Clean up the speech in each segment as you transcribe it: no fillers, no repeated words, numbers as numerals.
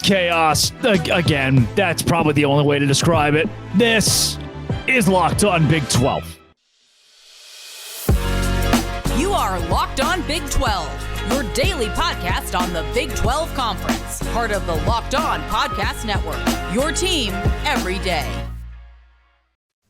Chaos. Again, that's probably the only way to describe it. This is Locked On Big 12. You are Locked On Big 12, your daily podcast on the Big 12 Conference, part of the Locked On Podcast Network, your team every day.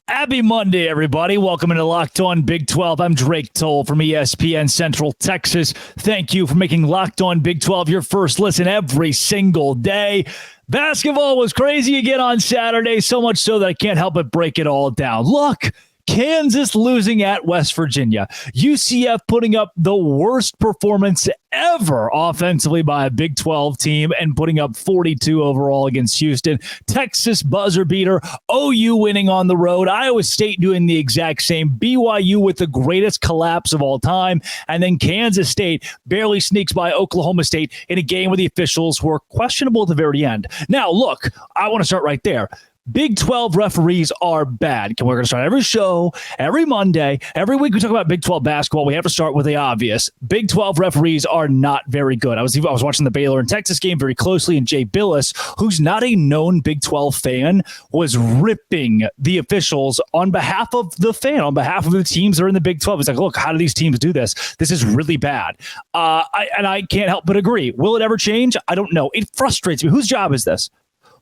Happy Monday, everybody. Welcome into Locked On Big 12. I'm Drake Toll from ESPN Central Texas. Thank you for making Locked On Big 12 your first listen every single day. Basketball was crazy again on Saturday, so much so that I can't help but break it all down. Look, Kansas losing at West Virginia. UCF putting up the worst performance ever offensively by a Big 12 team and putting up 42 overall against Houston. Texas buzzer beater. OU winning on the road. Iowa State doing the exact same. BYU with the greatest collapse of all time. And then Kansas State barely sneaks by Oklahoma State in a game where the officials were questionable at the very end. Now, look, I want to start right there. Big 12 referees are bad. We're going to start every show, every Monday, every week we talk about Big 12 basketball. We have to start with the obvious. Big 12 referees are not very good. I was watching the Baylor and Texas game very closely, and Jay Billis, who's not a known Big 12 fan, was ripping the officials on behalf of the fan, on behalf of the teams that are in the Big 12. He's like, look, how do these teams do this? This is really bad. I can't help but agree. Will it ever change? I don't know. It frustrates me. Whose job is this?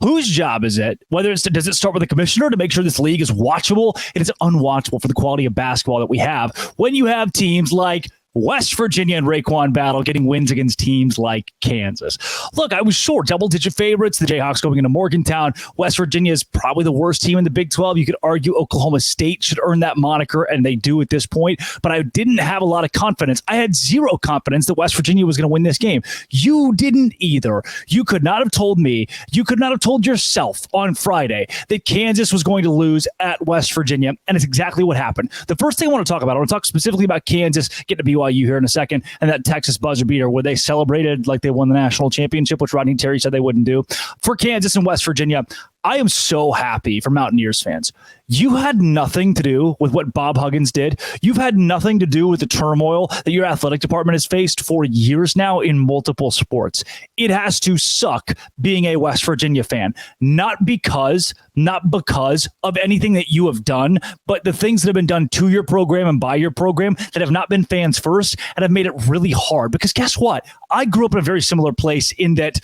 Whose job is it? Does it start with the commissioner to make sure this league is watchable? It is unwatchable for the quality of basketball that we have when you have teams like West Virginia and Raekwon Battle getting wins against teams like Kansas. Look, I was sure double-digit favorites. The Jayhawks going into Morgantown. West Virginia is probably the worst team in the Big 12. You could argue Oklahoma State should earn that moniker, and they do at this point. But I didn't have a lot of confidence. I had zero confidence that West Virginia was going to win this game. You didn't either. You could not have told me, you could not have told yourself on Friday that Kansas was going to lose at West Virginia, and it's exactly what happened. The first thing I want to talk about, I want to talk specifically about Kansas, get to BYU here in a second, and that Texas buzzer beater where they celebrated like they won the national championship, which Rodney Terry said they wouldn't do. For Kansas and West Virginia, I am so happy for Mountaineers fans. You had nothing to do with what Bob Huggins did. You've had nothing to do with the turmoil that your athletic department has faced for years now in multiple sports. It has to suck being a West Virginia fan, not because of anything that you have done, but the things that have been done to your program and by your program that have not been fans first and have made it really hard. Because guess what? I grew up in a very similar place in that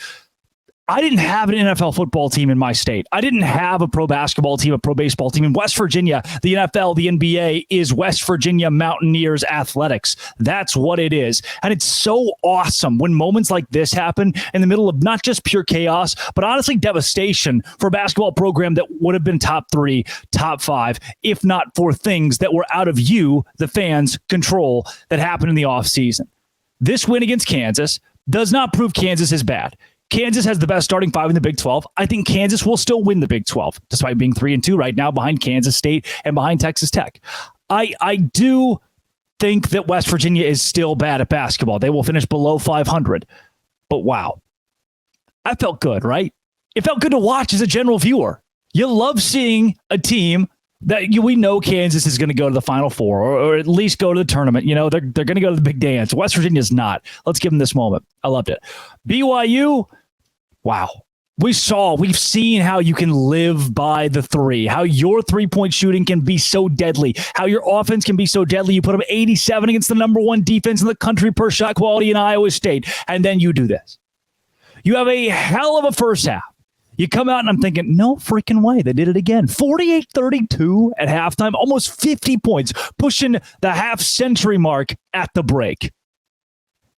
I didn't have an NFL football team in my state. I didn't have a pro basketball team, a pro baseball team. In West Virginia, the NFL, the NBA is West Virginia Mountaineers athletics. That's what it is. And it's so awesome when moments like this happen in the middle of not just pure chaos, but honestly devastation for a basketball program that would have been top 3, top 5, if not for things that were out of you, the fans' control that happened in the offseason. This win against Kansas does not prove Kansas is bad. Kansas has the best starting 5 in the Big 12. I think Kansas will still win the Big 12, despite being 3-2 right now behind Kansas State and behind Texas Tech. I do think that West Virginia is still bad at basketball. They will finish below 500. But wow, I felt good, right? It felt good to watch as a general viewer. You love seeing a team that we know Kansas is going to go to the Final Four or at least go to the tournament. You know, they're going to go to the big dance. West Virginia's not. Let's give them this moment. I loved it. BYU, wow. We've seen how you can live by the 3, how your 3-point shooting can be so deadly, how your offense can be so deadly. You put up 87 against the number 1 defense in the country per shot quality in Iowa State, and then you do this. You have a hell of a first half. You come out and I'm thinking, no freaking way. They did it again. 48-32 at halftime, almost 50 points, pushing the half-century mark at the break.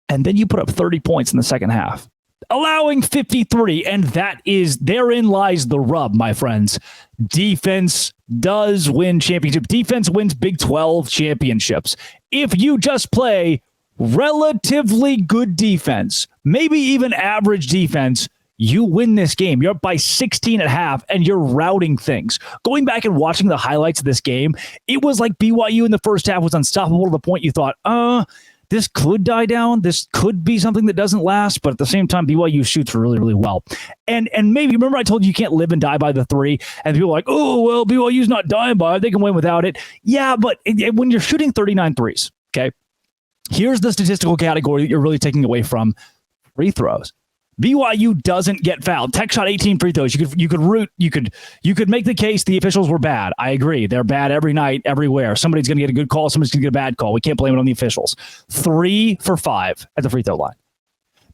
And then you put up 30 points in the second half, allowing 53. And therein lies the rub, my friends. Defense does win championships. Defense wins Big 12 championships. If you just play relatively good defense, maybe even average defense, you win this game. You're up by 16 at half, and you're routing things. Going back and watching the highlights of this game, it was like BYU in the first half was unstoppable to the point you thought, this could die down. This could be something that doesn't last. But at the same time, BYU shoots really, really well. And maybe, remember I told you can't live and die by the 3, and people are like, oh, well, BYU's not dying by it. They can win without it. Yeah, but when you're shooting 39 threes, okay, here's the statistical category that you're really taking away from free throws. BYU doesn't get fouled. Tech shot 18 free throws. You could make the case the officials were bad. I agree. They're bad every night, everywhere. Somebody's going to get a good call. Somebody's going to get a bad call. We can't blame it on the officials. 3 for 5 at the free throw line.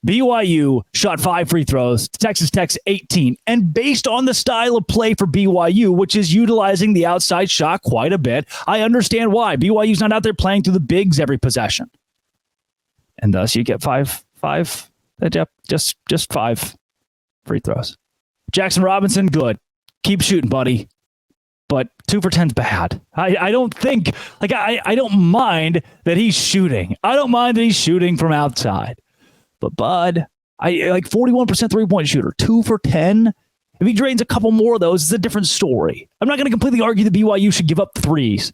BYU shot 5 free throws. Texas Tech's 18. And based on the style of play for BYU, which is utilizing the outside shot quite a bit, I understand why. BYU's not out there playing through the bigs every possession. And thus you get five, just 5 free throws. Jackson Robinson, good. Keep shooting, buddy. But 2 for 10's bad. I don't think, I don't mind that he's shooting. I don't mind that he's shooting from outside. But Bud, 41% three-point shooter, 2 for 10. If he drains a couple more of those, it's a different story. I'm not going to completely argue that BYU should give up threes.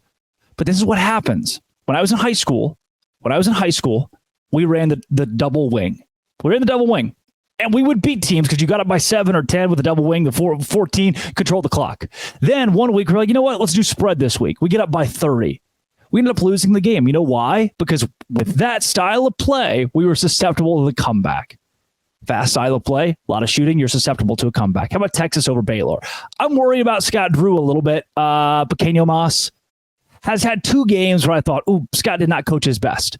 But this is what happens. When I was in high school, we ran the double wing. And we would beat teams because you got up by 7 or 10 with the double wing, the 14, control the clock. Then one week, we're like, you know what? Let's do spread this week. We get up by 30. We ended up losing the game. You know why? Because with that style of play, we were susceptible to the comeback. Fast style of play, a lot of shooting, you're susceptible to a comeback. How about Texas over Baylor? I'm worried about Scott Drew a little bit. Pequeño Mas has had 2 games where I thought, Scott did not coach his best.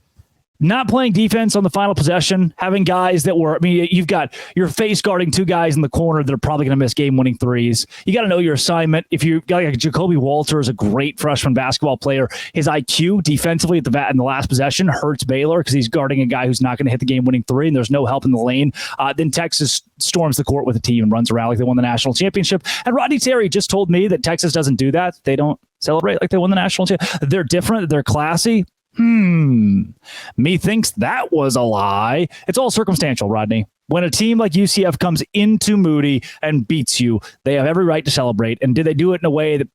Not playing defense on the final possession, having guys that were, you've got your face guarding 2 guys in the corner that are probably going to miss game-winning threes. You got to know your assignment. If you got Jacoby Walter is a great freshman basketball player, his IQ defensively in the last possession hurts Baylor because he's guarding a guy who's not going to hit the game-winning 3, and there's no help in the lane. Then Texas storms the court with a team and runs around like they won the national championship. And Rodney Terry just told me that Texas doesn't do that. They don't celebrate like they won the national championship. They're different. They're classy. Me thinks that was a lie. It's all circumstantial, Rodney. When a team like UCF comes into Moody and beats you, they have every right to celebrate. And did they do it in a way that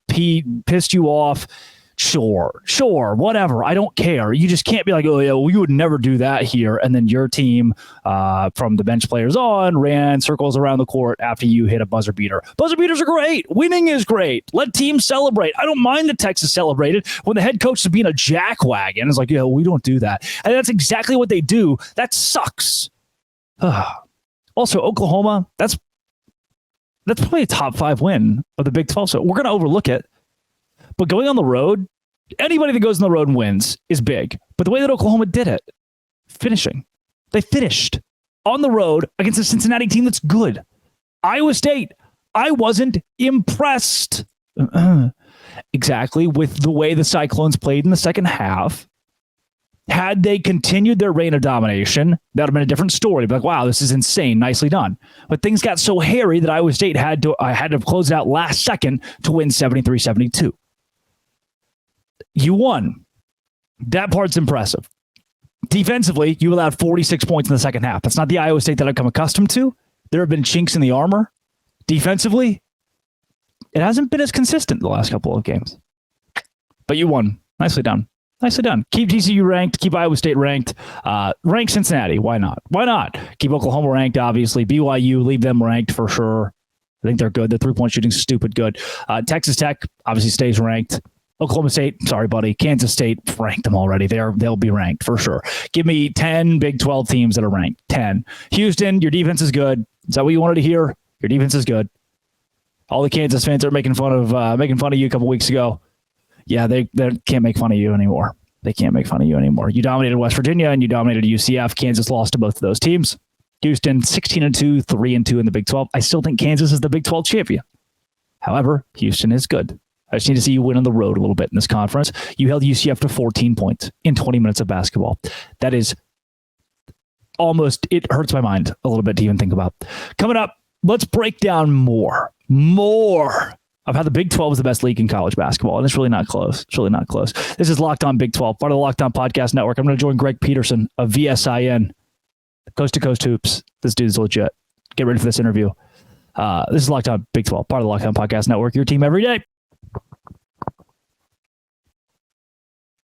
pissed you off? Sure, whatever. I don't care. You just can't be like, oh, yeah, well, you would never do that here. And then your team, from the bench players on, ran circles around the court after you hit a buzzer beater. Buzzer beaters are great. Winning is great. Let teams celebrate. I don't mind that Texas celebrated when the head coach is being a jackwagon. It's like, yeah, we don't do that. And that's exactly what they do. That sucks. Also, Oklahoma, that's probably a top 5 win of the Big 12. So we're going to overlook it. But going on the road, anybody that goes on the road and wins is big. But the way that Oklahoma did it, they finished on the road against a Cincinnati team that's good. Iowa State, I wasn't impressed exactly with the way the Cyclones played in the second half. Had they continued their reign of domination, that would have been a different story. Be like, wow, this is insane. Nicely done. But things got so hairy that Iowa State had to close it out last second to win 73-72. You won. That part's impressive. Defensively, you allowed 46 points in the second half. That's not the Iowa State that I've come accustomed to. There have been chinks in the armor. Defensively, it hasn't been as consistent the last couple of games. But you won. Nicely done. Keep TCU ranked. Keep Iowa State ranked. Rank Cincinnati. Why not? Keep Oklahoma ranked, obviously. BYU, leave them ranked for sure. I think they're good. Their 3-point shooting's stupid good. Texas Tech obviously stays ranked. Oklahoma State, sorry, buddy. Kansas State, ranked them already. They'll be ranked for sure. Give me 10 Big 12 teams that are ranked. 10. Houston, your defense is good. Is that what you wanted to hear? Your defense is good. All the Kansas fans are making fun of you a couple weeks ago. Yeah, they can't make fun of you anymore. You dominated West Virginia and you dominated UCF. Kansas lost to both of those teams. Houston, 16-2, 3-2 in the Big 12. I still think Kansas is the Big 12 champion. However, Houston is good. I just need to see you win on the road a little bit in this conference. You held UCF to 14 points in 20 minutes of basketball. That is it hurts my mind a little bit to even think about. Coming up, let's break down more of how the Big 12 is the best league in college basketball, and it's really not close. This is Locked On Big 12, part of the Locked On Podcast Network. I'm going to join Greg Peterson of VSIN, Coast to Coast Hoops. This dude's legit. Get ready for this interview. This is Locked On Big 12, part of the Locked On Podcast Network, your team every day.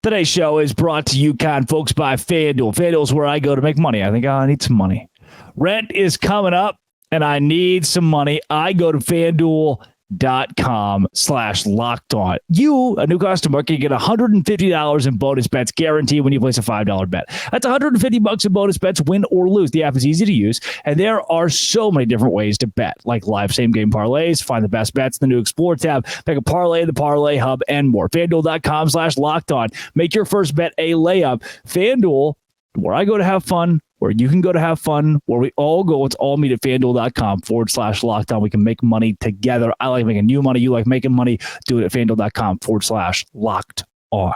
Today's show is brought to you, kind folks, by FanDuel. FanDuel is where I go to make money. I think I need some money. Rent is coming up, and I need some money. I go to FanDuel.com FanDuel.com/lockedon. You, a new customer, can get $150 in bonus bets guaranteed when you place a $5 bet. That's $150 in bonus bets, win or lose. The app is easy to use, and there are so many different ways to bet, like live same-game parlays, find the best bets in the new Explore tab, make a parlay in the Parlay Hub, and more. FanDuel.com/lockedon. Make your first bet a layup. FanDuel, where I go to have fun, where you can go to have fun, where we all go. Let's all meet at FanDuel.com/lockedon. We can make money together. I like making you money. You like making money. Do it at FanDuel.com/locked-on.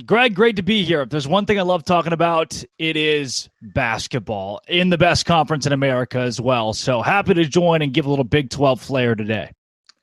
Greg, great to be here. If there's one thing I love talking about, it is basketball in the best conference in America as well. So happy to join and give a little Big 12 flair today.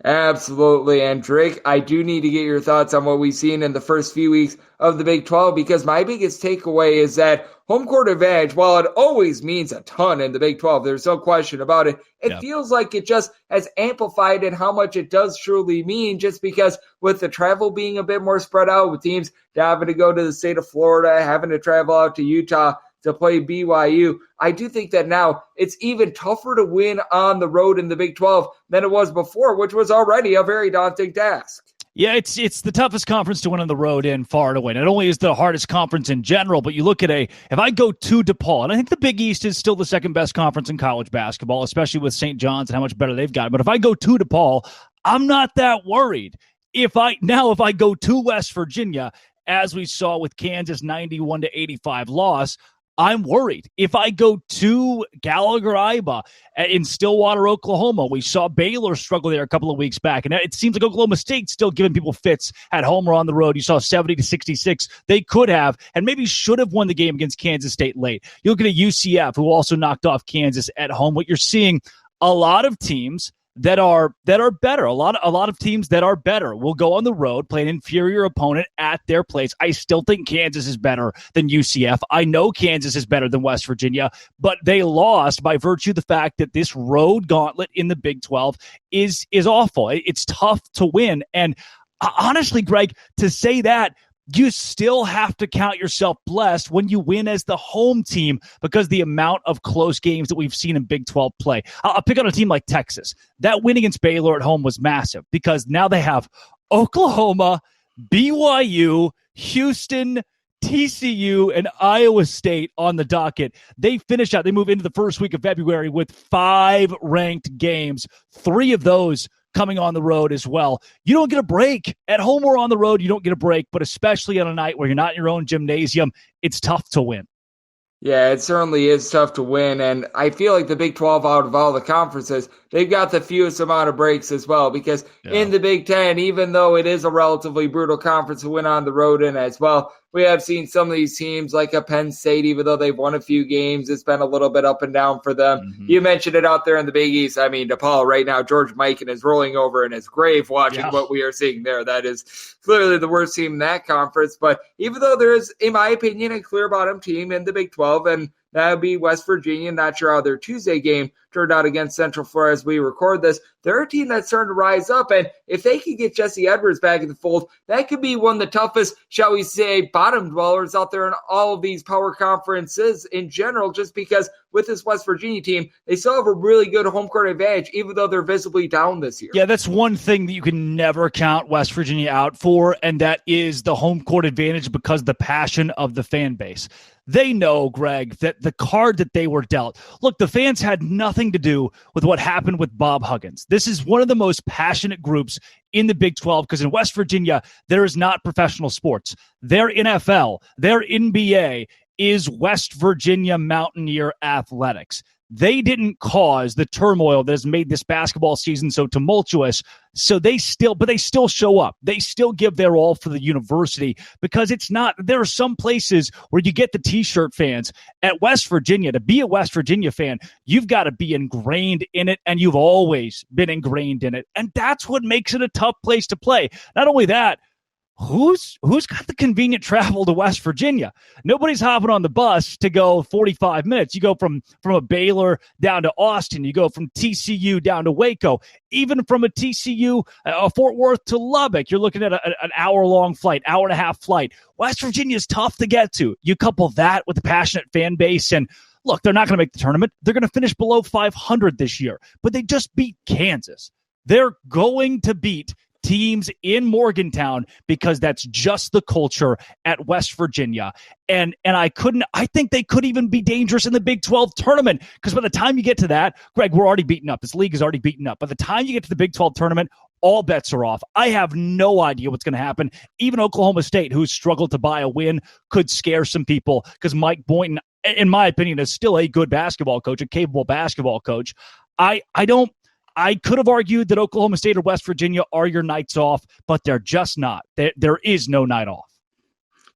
Absolutely. And Drake, I do need to get your thoughts on what we've seen in the first few weeks of the Big 12, because my biggest takeaway is that home court advantage, while it always means a ton in the Big 12, there's no question about it. It feels like it just has amplified in how much it does truly mean, just because with the travel being a bit more spread out, with teams having to go to the state of Florida, having to travel out to Utah to play BYU, I do think that now it's even tougher to win on the road in the Big 12 than it was before, which was already a very daunting task. Yeah, it's the toughest conference to win on the road in far and away. Not only is the hardest conference in general, but you look at if I go to DePaul, and I think the Big East is still the second best conference in college basketball, especially with St. John's and how much better they've gotten. But if I go to DePaul, I'm not that worried. If I go to West Virginia, as we saw with Kansas 91-85 loss, I'm worried. If I go to Gallagher-Iba in Stillwater, Oklahoma, we saw Baylor struggle there a couple of weeks back, and it seems like Oklahoma State's still giving people fits at home or on the road. You saw 70-66. They could have and maybe should have won the game against Kansas State late. You look at a UCF who also knocked off Kansas at home. What you're seeing, a lot of teams that are better. A lot of teams that are better will go on the road, play an inferior opponent at their place. I still think Kansas is better than UCF. I know Kansas is better than West Virginia, but they lost by virtue of the fact that this road gauntlet in the Big 12 is awful. It's tough to win. And honestly, Greg, to say that, you still have to count yourself blessed when you win as the home team, because the amount of close games that we've seen in Big 12 play. I'll pick on a team like Texas. That win against Baylor at home was massive, because now they have Oklahoma, BYU, Houston, TCU, and Iowa State on the docket. They move into the first week of February with 5 ranked games, 3 of those coming on the road as well. You don't get a break. At home or on the road, you don't get a break, but especially on a night where you're not in your own gymnasium, it's tough to win. Yeah, it certainly is tough to win, and I feel like the Big 12, out of all the conferences, they've got the fewest amount of breaks as well, because in the Big 10, even though it is a relatively brutal conference to win on the road in as well, we have seen some of these teams like a Penn State, even though they've won a few games, it's been a little bit up and down for them. Mm-hmm. You mentioned it out there in the Big East. I mean, DePaul right now, George Mikan is rolling over in his grave watching what we are seeing there. That is clearly the worst team in that conference. But even though there is, in my opinion, a clear bottom team in the Big 12, and that would be West Virginia. Not sure how their Tuesday game turned out against Central Florida as we record this. They're a team that's starting to rise up, and if they could get Jesse Edwards back in the fold, that could be one of the toughest, shall we say, bottom dwellers out there in all of these power conferences in general, just because with this West Virginia team, they still have a really good home court advantage, even though they're visibly down this year. Yeah, that's one thing that you can never count West Virginia out for, and that is the home court advantage, because the passion of the fan base. They know, Greg, that the card that they were dealt. Look, the fans had nothing to do with what happened with Bob Huggins. This is one of the most passionate groups in the Big 12, because in West Virginia, there is not professional sports. Their NFL, their NBA is West Virginia Mountaineer Athletics. They didn't cause the turmoil that has made this basketball season so tumultuous. So they still show up. They still give their all for the university, because there are some places where you get the t-shirt fans. At West Virginia, to be a West Virginia fan, you've got to be ingrained in it, and you've always been ingrained in it. And that's what makes it a tough place to play. Not only that, who's got the convenient travel to West Virginia? Nobody's hopping on the bus to go 45 minutes. You go from a Baylor down to Austin. You go from TCU down to Waco. Even from a TCU, Fort Worth to Lubbock, you're looking at an hour-long flight, hour-and-a-half flight. West Virginia is tough to get to. You couple that with the passionate fan base, and look, they're not going to make the tournament. They're going to finish below 500 this year, but they just beat Kansas. They're going to beat teams in Morgantown because that's just the culture at West Virginia. And I think they could even be dangerous in the Big 12 tournament, because by the time you get to that, Greg, we're already beaten up. This league is already beaten up. By the time you get to the Big 12 tournament, all bets are off. I have no idea what's going to happen. Even Oklahoma State, who's struggled to buy a win, could scare some people, because Mike Boynton, in my opinion, is still a good basketball coach, a capable basketball coach. I could have argued that Oklahoma State or West Virginia are your nights off, but they're just not. There is no night off.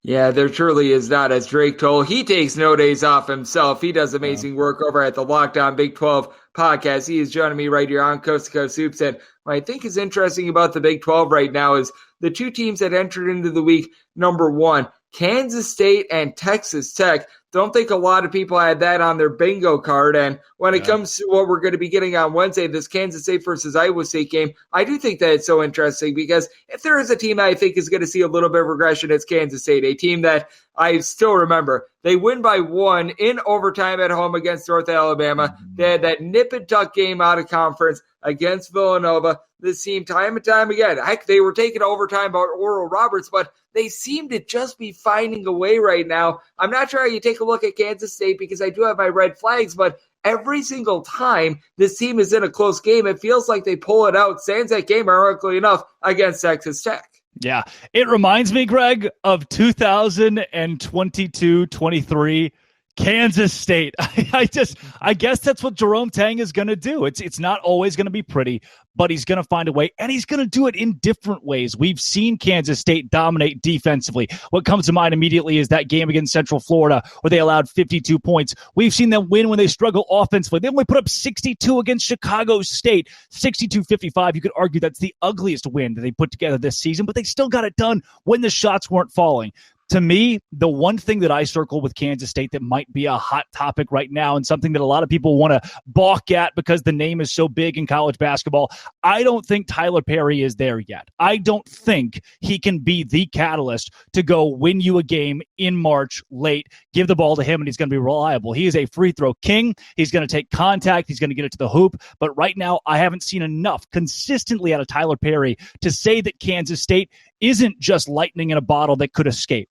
Yeah, there truly is not. As Drake told, he takes no days off himself. He does amazing work over at the Locked On Big 12 podcast. He is joining me right here on Coast to Coast Hoops. And what I think is interesting about the Big 12 right now is the two teams that entered into the week, number one, Kansas State and Texas Tech. Don't think a lot of people had that on their bingo card. And when it comes to what we're going to be getting on Wednesday, this Kansas State versus Iowa State game, I do think that it's so interesting, because if there is a team that I think is going to see a little bit of regression, it's Kansas State, a team that I still remember. They win by 1 in overtime at home against North Alabama. They had that nip and tuck game out of conference against Villanova. This team, time and time again, heck, they were taking overtime by Oral Roberts, but they seem to just be finding a way right now. I'm not sure how you take a look at Kansas State, because I do have my red flags, but every single time this team is in a close game, it feels like they pull it out. Sans that game, ironically enough, against Texas Tech. Yeah, it reminds me, Greg, of 2022-23 Kansas State. I guess that's what Jerome Tang is going to do. It's not always going to be pretty, but he's going to find a way, and he's going to do it in different ways. We've seen Kansas State dominate defensively. What comes to mind immediately is that game against Central Florida where they allowed 52 points. We've seen them win when they struggle offensively. They only put up 62 against Chicago State, 62-55. You could argue that's the ugliest win that they put together this season, but they still got it done when the shots weren't falling. To me, the one thing that I circle with Kansas State that might be a hot topic right now, and something that a lot of people want to balk at because the name is so big in college basketball, I don't think Tyler Perry is there yet. I don't think he can be the catalyst to go win you a game in March late, give the ball to him, and he's going to be reliable. He is a free throw king. He's going to take contact. He's going to get it to the hoop. But right now, I haven't seen enough consistently out of Tyler Perry to say that Kansas State isn't just lightning in a bottle that could escape.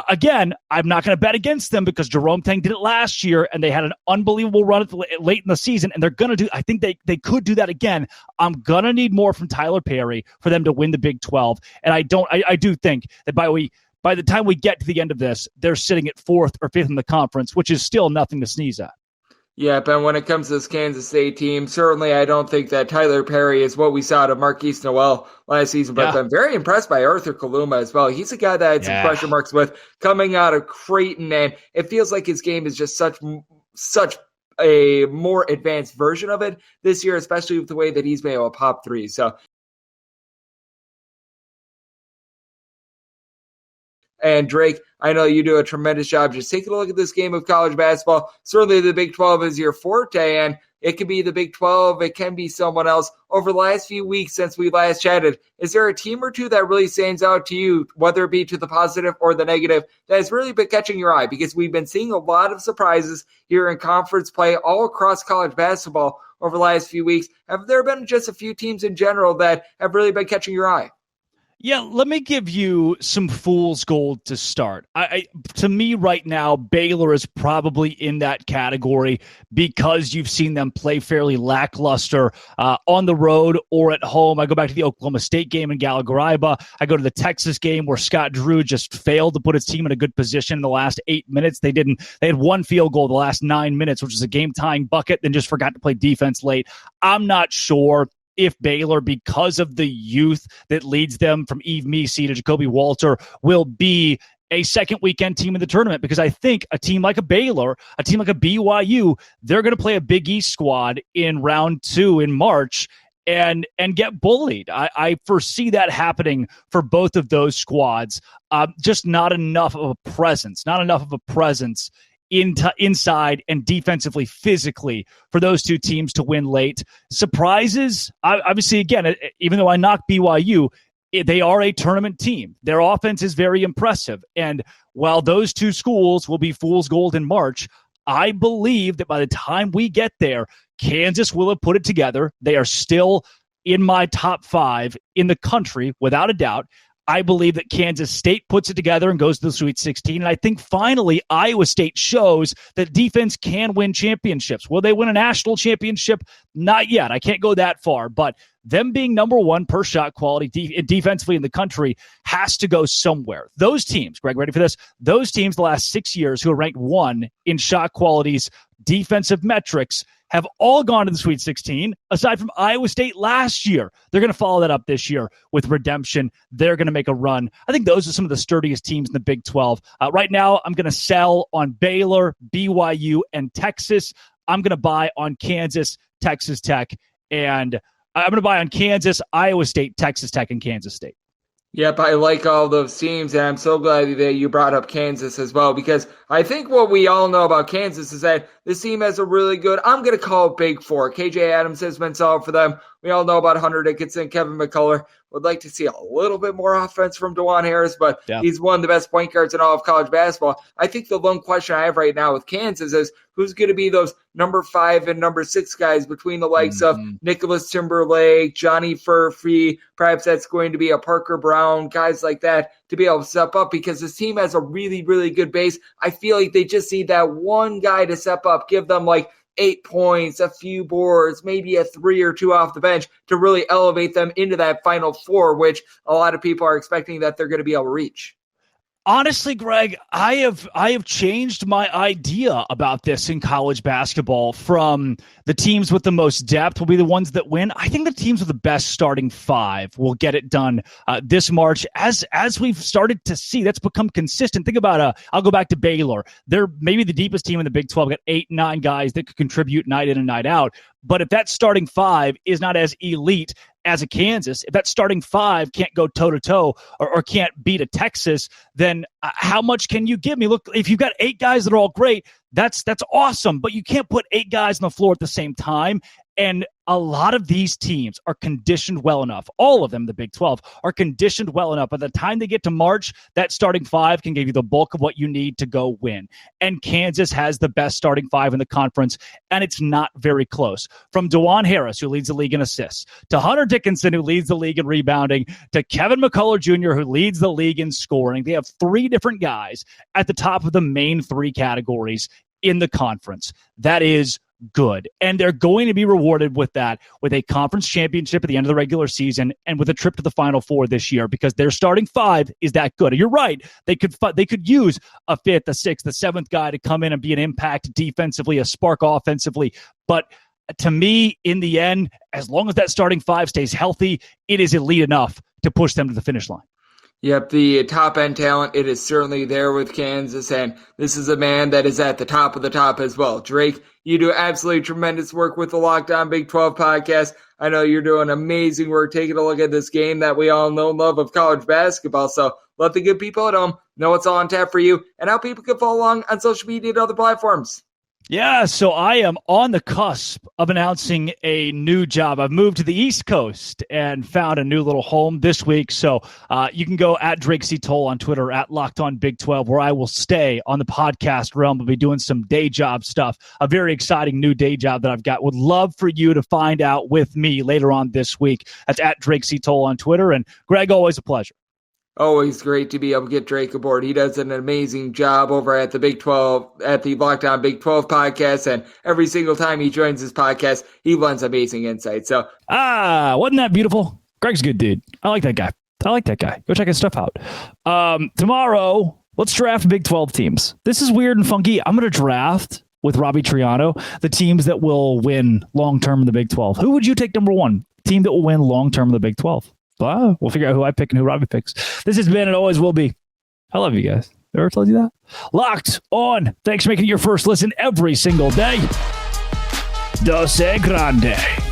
Again, I'm not going to bet against them, because Jerome Tang did it last year and they had an unbelievable run late in the season, and they're going to do, I think they could do that again. I'm going to need more from Tyler Perry for them to win the Big 12. And I do think that by the time we get to the end of this, they're sitting at 4th or 5th in the conference, which is still nothing to sneeze at. Yeah, but when it comes to this Kansas State team, certainly I don't think that Tyler Perry is what we saw to Marquise Noel last season, but I'm very impressed by Arthur Kaluma as well. He's a guy that I had some question marks with coming out of Creighton, and it feels like his game is just such a more advanced version of it this year, especially with the way that he's been able to pop threes. So, and Drake, I know you do a tremendous job just taking a look at this game of college basketball. Certainly the Big 12 is your forte, and it can be the Big 12. It can be someone else. Over the last few weeks since we last chatted, is there a team or two that really stands out to you, whether it be to the positive or the negative, that has really been catching your eye? Because we've been seeing a lot of surprises here in conference play all across college basketball over the last few weeks. Have there been just a few teams in general that have really been catching your eye? Yeah, let me give you some fool's gold to start. To me right now, Baylor is probably in that category because you've seen them play fairly lackluster on the road or at home. I go back to the Oklahoma State game in Gallagher-Iba. I go to the Texas game where Scott Drew just failed to put his team in a good position in the last 8 minutes. They had one field goal the last 9 minutes, which was a game-tying bucket, then just forgot to play defense late. I'm not sure if Baylor, because of the youth that leads them from Yves Missi to Jacoby Walter, will be a second weekend team in the tournament, because I think a team like a Baylor, a team like a BYU, they're going to play a Big East squad in round 2 in March and get bullied. I foresee that happening for both of those squads. Just not enough of a presence inside and defensively, physically, for those two teams to win late. Surprises, obviously, again, even though I knock BYU, they are a tournament team. Their offense is very impressive. And while those two schools will be fool's gold in March, I believe that by the time we get there, Kansas will have put it together. They are still in my top 5 in the country, without a doubt. I believe that Kansas State puts it together and goes to the Sweet 16. And I think finally Iowa State shows that defense can win championships. Will they win a national championship? Not yet. I can't go that far. But them being number 1 per shot quality defensively in the country has to go somewhere. Those teams, Greg, ready for this? Those teams the last 6 years who are ranked 1 in shot quality's defensive metrics have all gone to the Sweet 16, aside from Iowa State last year. They're going to follow that up this year with redemption. They're going to make a run. I think those are some of the sturdiest teams in the Big 12. Right now, I'm going to sell on Baylor, BYU, and Texas. I'm going to buy on Kansas, Texas Tech, and I'm going to buy on Kansas, Iowa State, Texas Tech, and Kansas State. Yep, I like all those teams, and I'm so glad that you brought up Kansas as well, because I think what we all know about Kansas is that this team has a really good, I'm going to call it Big Four. KJ Adams has been solid for them. We all know about Hunter Dickinson, Kevin McCullough. Would like to see a little bit more offense from DeJuan Harris, but he's one of the best point guards in all of college basketball. I think the one question I have right now with Kansas is who's going to be those number 5 and number 6 guys between the likes of Nicholas Timberlake, Johnny Furphy, perhaps that's going to be a Parker Brown, guys like that to be able to step up, because this team has a really, really good base. I feel like they just need that one guy to step up, give them like 8 points, a few boards, maybe a 3 or 2 off the bench to really elevate them into that Final Four, which a lot of people are expecting that they're going to be able to reach. Honestly, Greg, I have changed my idea about this in college basketball from the teams with the most depth will be the ones that win. I think the teams with the best starting 5 will get it done this March. As we've started to see, that's become consistent. Think about I'll go back to Baylor. They're maybe the deepest team in the Big 12. Got 8, 9 guys that could contribute night in and night out. But if that starting 5 is not as elite as a Kansas, if that starting 5 can't go toe-to-toe or can't beat a Texas, then how much can you give me? Look, if you've got 8 guys that are all great, that's awesome, but you can't put 8 guys on the floor at the same time. And a lot of these teams are conditioned well enough. All of them, the Big 12, are conditioned well enough. By the time they get to March, that starting 5 can give you the bulk of what you need to go win. And Kansas has the best starting 5 in the conference, and it's not very close. From DeJuan Harris, who leads the league in assists, to Hunter Dickinson, who leads the league in rebounding, to Kevin McCullough Jr., who leads the league in scoring. They have 3 different guys at the top of the main 3 categories in the conference. That is good. And they're going to be rewarded with that, with a conference championship at the end of the regular season and with a trip to the Final Four this year, because their starting 5 is that good. And you're right. They could use a 5th, a 6th, a 7th guy to come in and be an impact defensively, a spark offensively. But to me, in the end, as long as that starting 5 stays healthy, it is elite enough to push them to the finish line. Yep, the top-end talent, it is certainly there with Kansas, and this is a man that is at the top of the top as well. Drake, you do absolutely tremendous work with the Locked On Big 12 podcast. I know you're doing amazing work taking a look at this game that we all know and love of college basketball, so let the good people at home know what's all on tap for you and how people can follow along on social media and other platforms. Yeah, so I am on the cusp of announcing a new job. I've moved to the East Coast and found a new little home this week. So you can go at Drake C. Toll on Twitter, at Locked On Big 12, where I will stay on the podcast realm. I'll be doing some day job stuff, a very exciting new day job that I've got. Would love for you to find out with me later on this week. That's at Drake C. Toll on Twitter. And Greg, always a pleasure. Always great to be able to get Drake aboard. He does an amazing job over at the Big 12, at the Locked On Big 12 podcast. And every single time he joins this podcast, he lends amazing insight. So, wasn't that beautiful? Greg's a good dude. I like that guy. Go check his stuff out. Tomorrow, let's draft Big 12 teams. This is weird and funky. I'm going to draft with Robbie Triano the teams that will win long-term in the Big 12. Who would you take number 1? Team that will win long-term in the Big 12. We'll figure out who I pick and who Robbie picks. This has been and always will be. I love you guys. Ever told you that? Locked On. Thanks for making your first listen every single day. Dose Grande.